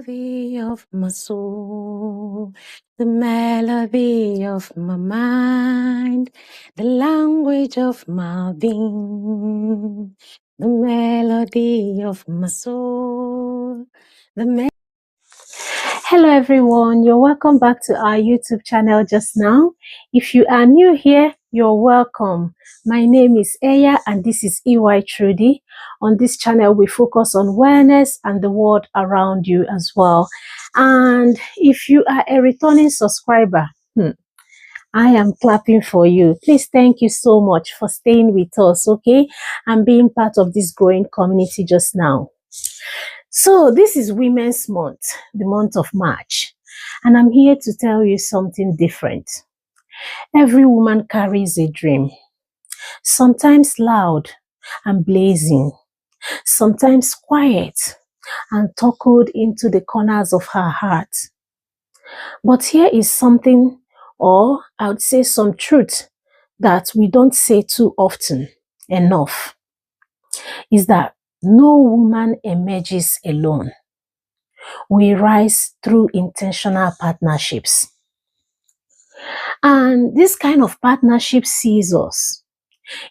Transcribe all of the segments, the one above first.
melody of my soul, the melody of my mind, the language of my being, the melody of my soul, Hello everyone, you're welcome back to our YouTube channel just now. If you are new here, you're welcome. My name is Eya and this is EY Trudy. On this channel, we focus on wellness and the world around you as well. And if you are a returning subscriber, I am clapping for you. Please, thank you so much for staying with us, okay? And being part of this growing community just now. So this is Women's Month, the month of March, and I'm here to tell you something different. Every woman carries a dream, sometimes loud and blazing, sometimes quiet and tuckled into the corners of her heart. But here is something, or I would say some truth, that we don't say too often enough, is that no woman emerges alone. We rise through intentional partnerships. And this kind of partnership sees us,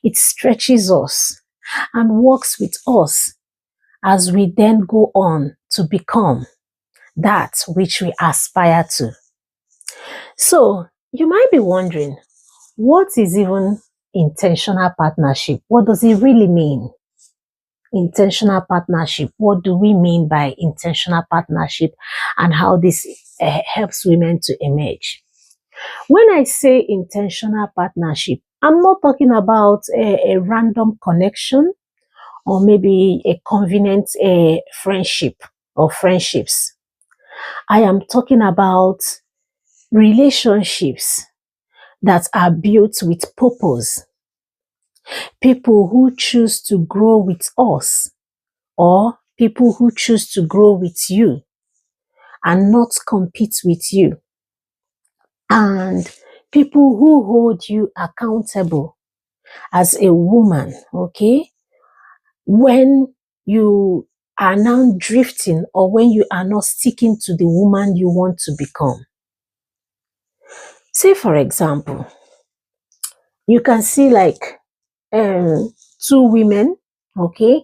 it stretches us and works with us as we then go on to become that which we aspire to. So you might be wondering, what is even intentional partnership? What does it really mean? Intentional partnership. What do we mean by intentional partnership and how this helps women to emerge? When I say intentional partnership, I'm not talking about a random connection or maybe a convenient friendship or friendships. I am talking about relationships that are built with purpose. People who choose to grow with us, or people who choose to grow with you and not compete with you. And people who hold you accountable as a woman, okay? When you are now drifting or when you are not sticking to the woman you want to become. Say, for example, you can see like two women, okay,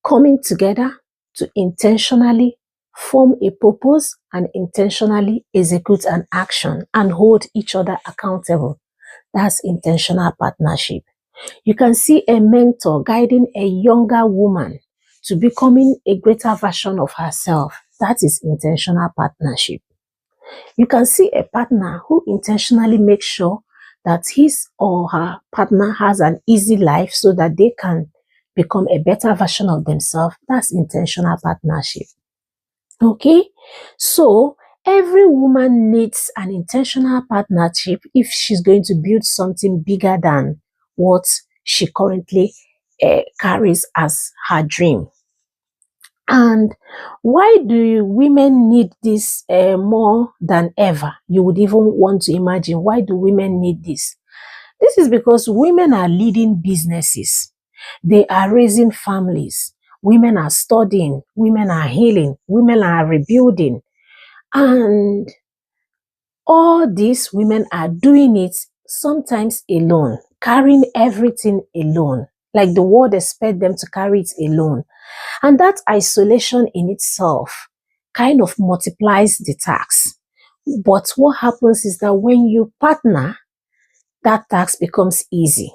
coming together to intentionally form a purpose and intentionally execute an action and hold each other accountable. That's intentional partnership. You can see a mentor guiding a younger woman to becoming a greater version of herself. That is intentional partnership. You can see a partner who intentionally makes sure that his or her partner has an easy life so that they can become a better version of themselves. That's intentional partnership. Okay? So, every woman needs an intentional partnership if she's going to build something bigger than what she currently carries as her dream. And why do women need this more than ever? You would even want to imagine, why do women need this? This is because women are leading businesses. They are raising families. Women are studying. Women are healing. Women are rebuilding. And all these women are doing it sometimes alone, carrying everything alone. Like the world expects them to carry it alone. And that isolation in itself kind of multiplies the task. But what happens is that when you partner, that task becomes easy.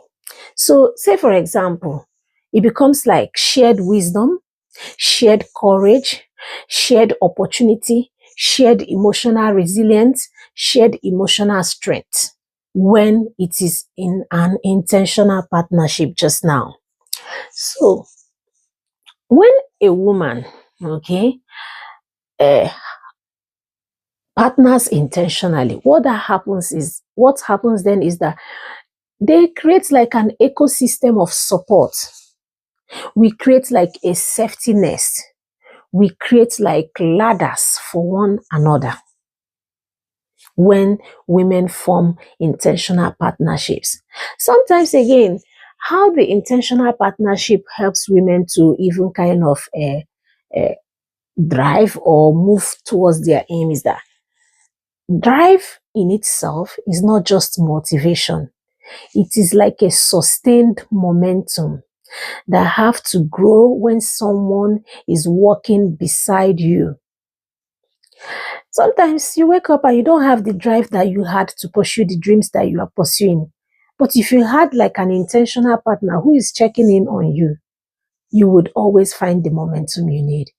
So say, for example, it becomes like shared wisdom, shared courage, shared opportunity, shared emotional resilience, shared emotional strength when it is in an intentional partnership just now. So when a woman, okay, partners intentionally, what happens then is that they create like an ecosystem of support. We create like a safety nest. We create like ladders for one another when women form intentional partnerships. Sometimes again, how the intentional partnership helps women to even kind of drive or move towards their aim is that drive in itself is not just motivation. It is like a sustained momentum that have to grow when someone is walking beside you. Sometimes you wake up and you don't have the drive that you had to pursue the dreams that you are pursuing. But if you had like an intentional partner who is checking in on you, you would always find the momentum you need.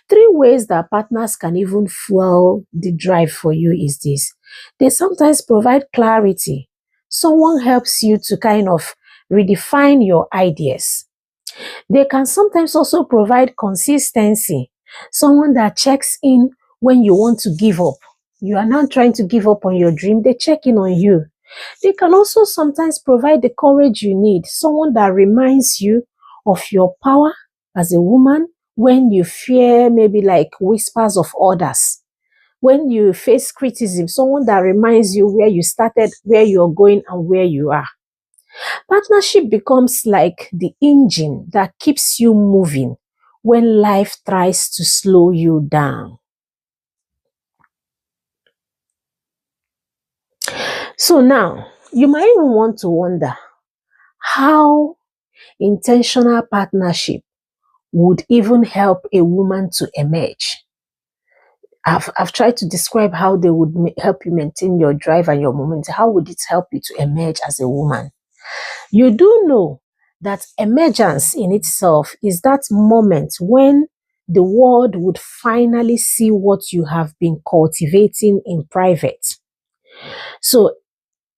3 ways that partners can even fuel the drive for you is this. They sometimes provide clarity. Someone helps you to kind of redefine your ideas. They can sometimes also provide consistency. Someone that checks in when you want to give up. You are not trying to give up on your dream. They check in on you. They can also sometimes provide the courage you need. Someone that reminds you of your power as a woman when you fear maybe like whispers of others. When you face criticism, someone that reminds you where you started, where you're going, and where you are. Partnership becomes like the engine that keeps you moving when life tries to slow you down. So now, you might even want to wonder how intentional partnership would even help a woman to emerge. I've tried to describe how they would help you maintain your drive and your momentum. How would it help you to emerge as a woman? You do know that emergence in itself is that moment when the world would finally see what you have been cultivating in private. So,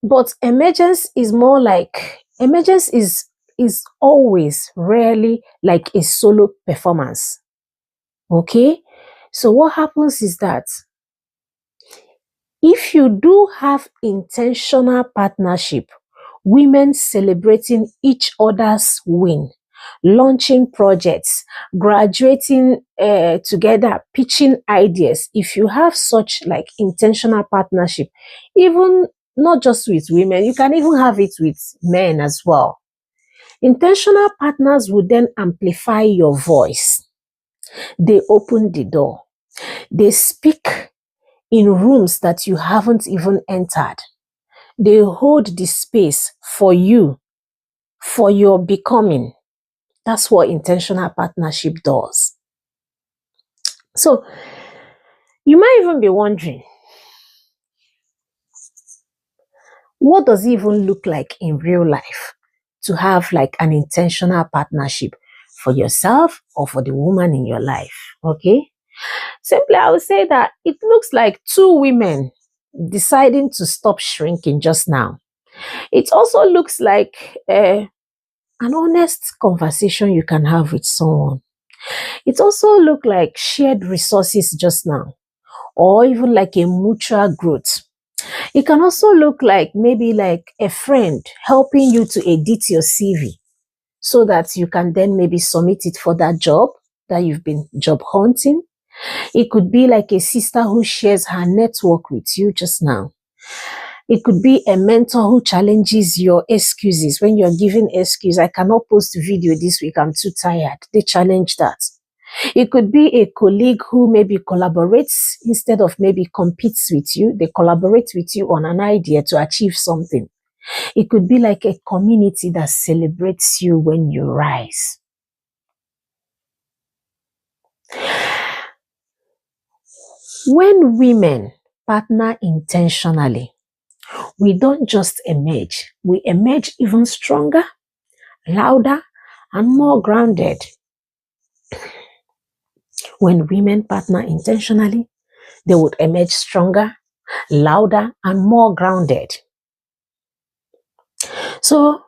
but emergence is more like, emergence is always rarely like a solo performance. Okay? So what happens is that if you do have intentional partnership, women celebrating each other's win, launching projects, graduating together, pitching ideas. If you have such like intentional partnership, even not just with women, you can even have it with men as well. Intentional partners will then amplify your voice. They open the door. They speak in rooms that you haven't even entered. They hold the space for you, for your becoming. That's what intentional partnership does. So you might even be wondering, what does it even look like in real life to have like an intentional partnership for yourself or for the woman in your life? Okay. Simply, I would say that it looks like 2 women deciding to stop shrinking just now. It also looks like an honest conversation you can have with someone. It also looks like shared resources just now, or even like a mutual growth. It can also look like maybe like a friend helping you to edit your CV so that you can then maybe submit it for that job that you've been job hunting. It could be like a sister who shares her network with you just now. It could be a mentor who challenges your excuses. When you're giving excuse, I cannot post video this week, I'm too tired. They challenge that. It could be a colleague who maybe collaborates instead of maybe competes with you. They collaborate with you on an idea to achieve something. It could be like a community that celebrates you when you rise. When women partner intentionally, we don't just emerge, we emerge even stronger, louder, and more grounded. When women partner intentionally, they would emerge stronger, louder, and more grounded. So,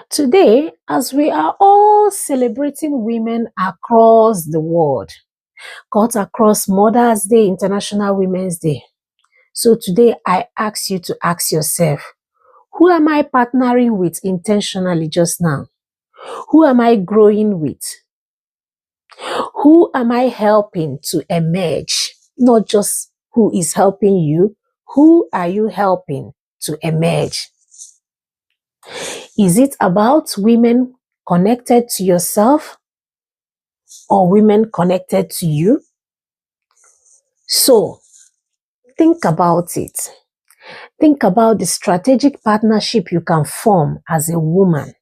today, as we are all celebrating women across the world, cut across Mother's Day, International Women's Day. So today, I ask you to ask yourself, who am I partnering with intentionally just now? Who am I growing with? Who am I helping to emerge? Not just who is helping you, who are you helping to emerge? Is it about women connected to yourself or women connected to you? So think about it. Think about the strategic partnership you can form as a woman.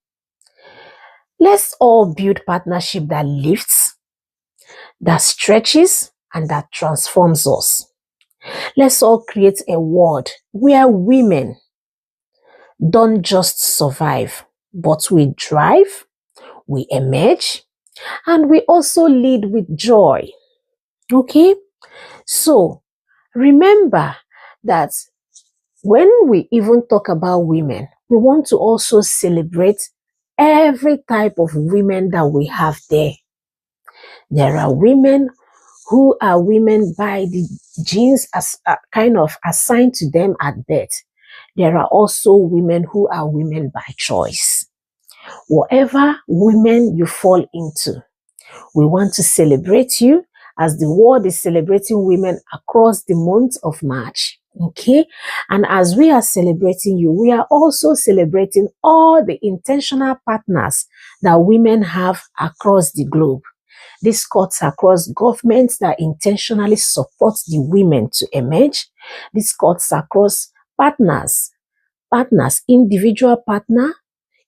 Let's all build partnership that lifts, that stretches, and that transforms us. Let's all create a world where women don't just survive, but we drive, we emerge, and we also lead with joy. Okay? So remember that when we even talk about women, we want to also celebrate every type of women that we have there. There are women who are women by the genes as kind of assigned to them at birth. There are also women who are women by choice. Whatever women you fall into, we want to celebrate you as the world is celebrating women across the month of March. Okay? And as we are celebrating you, we are also celebrating all the intentional partners that women have across the globe. This cuts across governments that intentionally support the women to emerge. This cuts across partners, individual partner,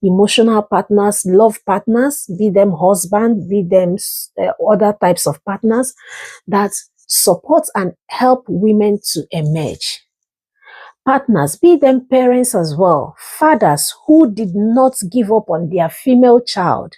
emotional partners, love partners, be them husband, be them other types of partners that support and help women to emerge. Partners, be them parents as well, fathers who did not give up on their female child,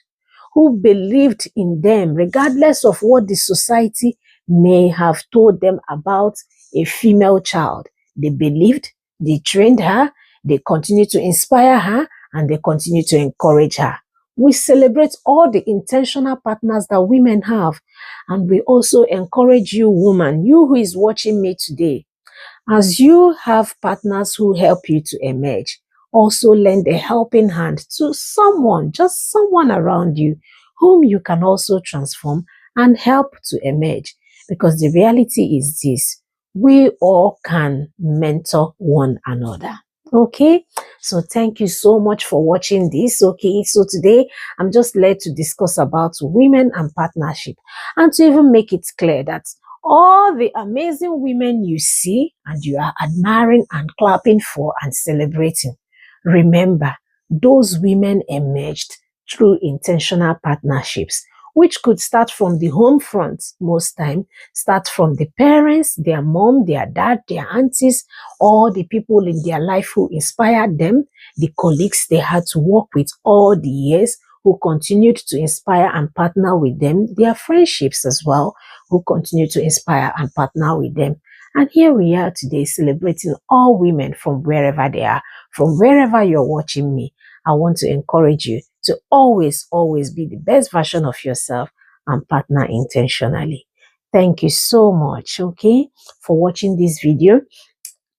who believed in them regardless of what the society may have told them about a female child. They believed, they trained her, they continue to inspire her, and they continue to encourage her. We celebrate all the intentional partners that women have, and we also encourage you, woman, you who is watching me today, as you have partners who help you to emerge, also lend a helping hand to someone, just someone around you, whom you can also transform and help to emerge. Because the reality is this, we all can mentor one another. Okay, so thank you so much for watching this. Okay, so today I'm just led to discuss about women and partnership, and to even make it clear that all the amazing women you see and you are admiring and clapping for and celebrating, remember, those women emerged through intentional partnerships, which could start from the home front most time, start from the parents, their mom, their dad, their aunties, all the people in their life who inspired them, the colleagues they had to work with all the years who continued to inspire and partner with them, their friendships as well, who continue to inspire and partner with them. And here we are today celebrating all women from wherever they are, from wherever you're watching me. I want to encourage you to always, always be the best version of yourself and partner intentionally. Thank you so much, okay, for watching this video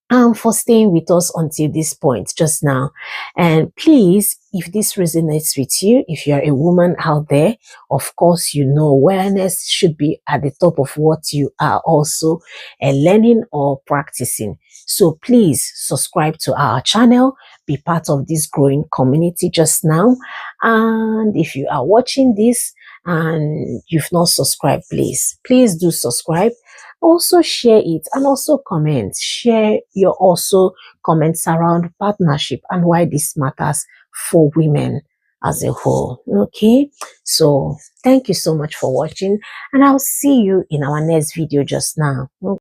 and for staying with us until this point just now. And please, if this resonates with you, if you're a woman out there, of course, you know awareness should be at the top of what you are also learning or practicing. So please subscribe to our channel, be part of this growing community just now. And if you are watching this and you've not subscribed, please do subscribe. Also share it and also comment. Share your also comments around partnership and why this matters for women as a whole. Okay, so thank you so much for watching, and I'll see you in our next video just now.